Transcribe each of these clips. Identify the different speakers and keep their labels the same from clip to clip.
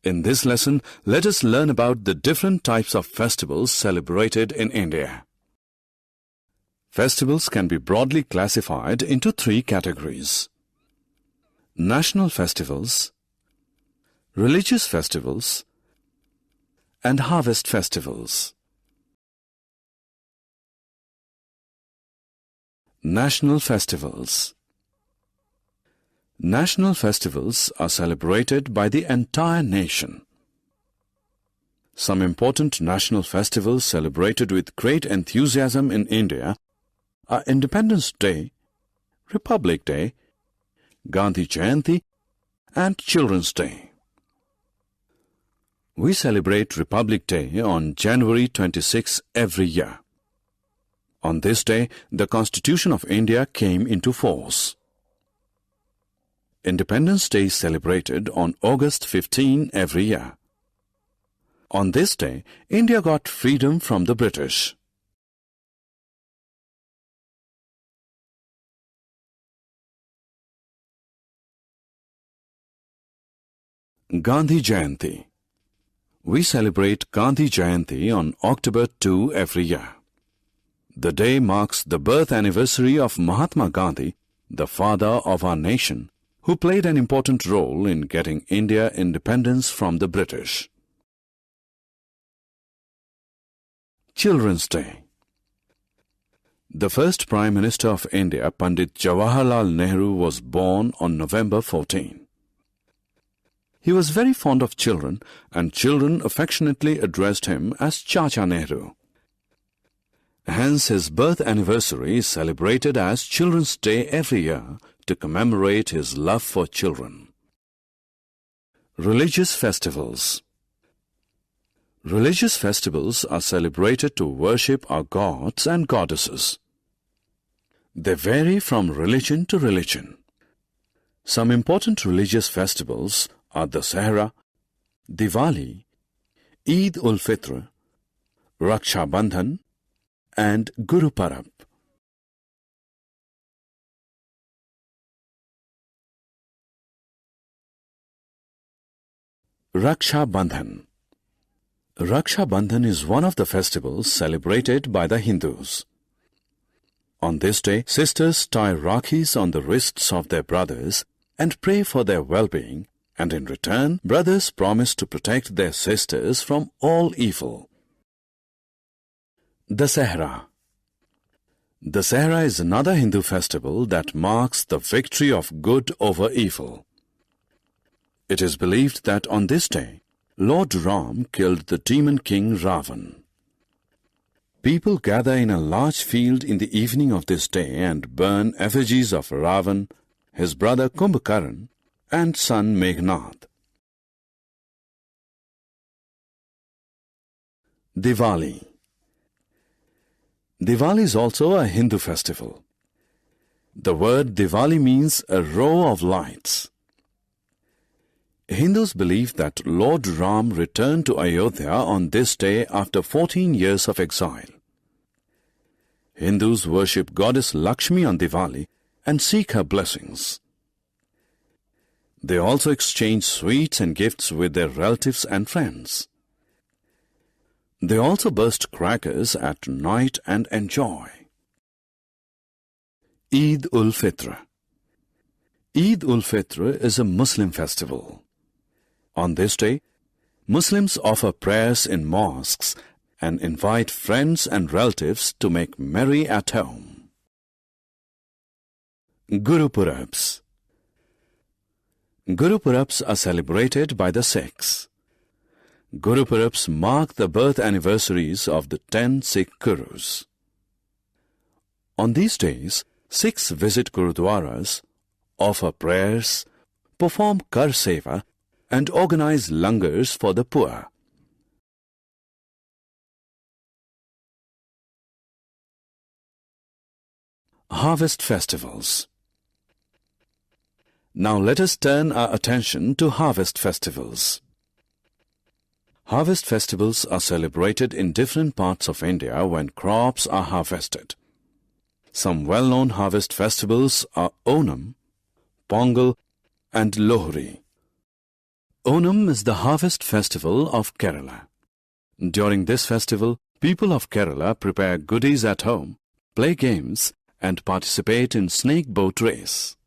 Speaker 1: In this lesson, let us learn about the different types of festivals celebrated in India. Festivals can be broadly classified into three categories: national festivals, religious festivals, and harvest festivals. National festivals. National festivals are celebrated by the entire nation. Some important national festivals celebrated with great enthusiasm in India are Independence Day, Republic Day, Gandhi Jayanti, and Children's Day. We celebrate Republic Day on January 26 every year. On this day, the Constitution of India came into force. Independence Day is celebrated on August 15 every year. On this day, India got freedom from the British. Gandhi Jayanti. We celebrate Gandhi Jayanti on October 2 every year. The day marks the birth anniversary of Mahatma Gandhi, the father of our nation, who played an important role in getting India independence from the British. Children's Day. The first Prime Minister of India, Pandit Jawaharlal Nehru, was born on November 14. He was very fond of children, and children affectionately addressed him as Chacha Nehru. Hence, his birth anniversary is celebrated as Children's Day every year to commemorate his love for children. Religious festivals. Religious festivals are celebrated to worship our gods and goddesses. They vary from religion to religion. Some important religious festivals are Dussehra, Diwali, Eid ul Fitr, Raksha Bandhan, and Guru Parab. Raksha Bandhan. Raksha Bandhan is one of the festivals celebrated by the Hindus. On this day, sisters tie rakhis on the wrists of their brothers and pray for their well-being, and in return, brothers promise to protect their sisters from all evil. Dussehra. Dussehra is another Hindu festival that marks the victory of good over evil. It is believed that on this day, Lord Ram killed the demon king Ravan. People gather in a large field in the evening of this day and burn effigies of Ravan, his brother Kumbhakaran, and son Meghnad. Diwali. Diwali is also a Hindu festival. The word Diwali means a row of lights. Hindus believe that Lord Ram returned to Ayodhya on this day after 14 years of exile. Hindus worship goddess Lakshmi on Diwali and seek her blessings. They also exchange sweets and gifts with their relatives and friends. They also burst crackers at night and enjoy. Eid ul Fitr. Eid ul Fitr is a Muslim festival. On this day, Muslims offer prayers in mosques and invite friends and relatives to make merry at home. Guru Purabs. Guru Purabs are celebrated by the Sikhs. Guru Purabs mark the birth anniversaries of the 10 Sikh Gurus. On these days, Sikhs visit Gurudwaras, offer prayers, perform Kar Seva, and organize langars for the poor. Harvest festivals. Now let us turn our attention to harvest festivals. Harvest festivals are celebrated in different parts of India when crops are harvested. Some well-known harvest festivals are Onam, Pongal, and Lohri. Onam is the harvest festival of Kerala. During this festival, people of Kerala prepare goodies at home, play games, and participate in snake boat race.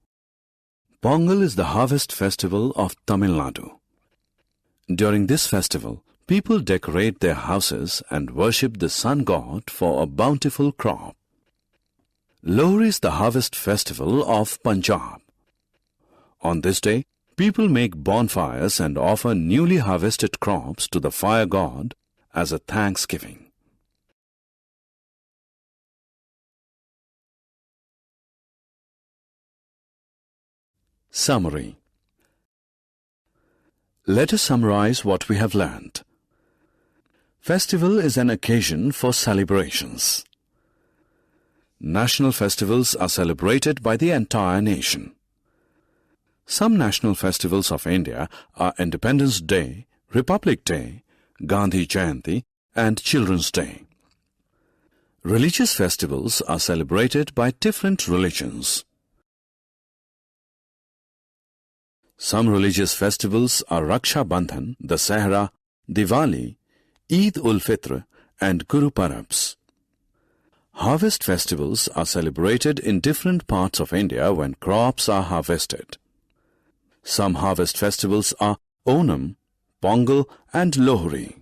Speaker 1: Pongal is the harvest festival of Tamil Nadu. During this festival, people decorate their houses and worship the sun god for a bountiful crop. Lohri is the harvest festival of Punjab. On this day, people make bonfires and offer newly harvested crops to the fire god as a thanksgiving. Summary. Let us summarize what we have learned. Festival is an occasion for celebrations. National festivals are celebrated by the entire nation. Some national festivals of India are Independence Day, Republic Day, Gandhi Jayanti, and Children's Day. Religious festivals are celebrated by different religions. Some religious festivals are Raksha Bandhan, Dussehra, Diwali, Eid-ul-Fitr, and Guru Parabs. Harvest festivals are celebrated in different parts of India when crops are harvested. Some harvest festivals are Onam, Pongal, and Lohri.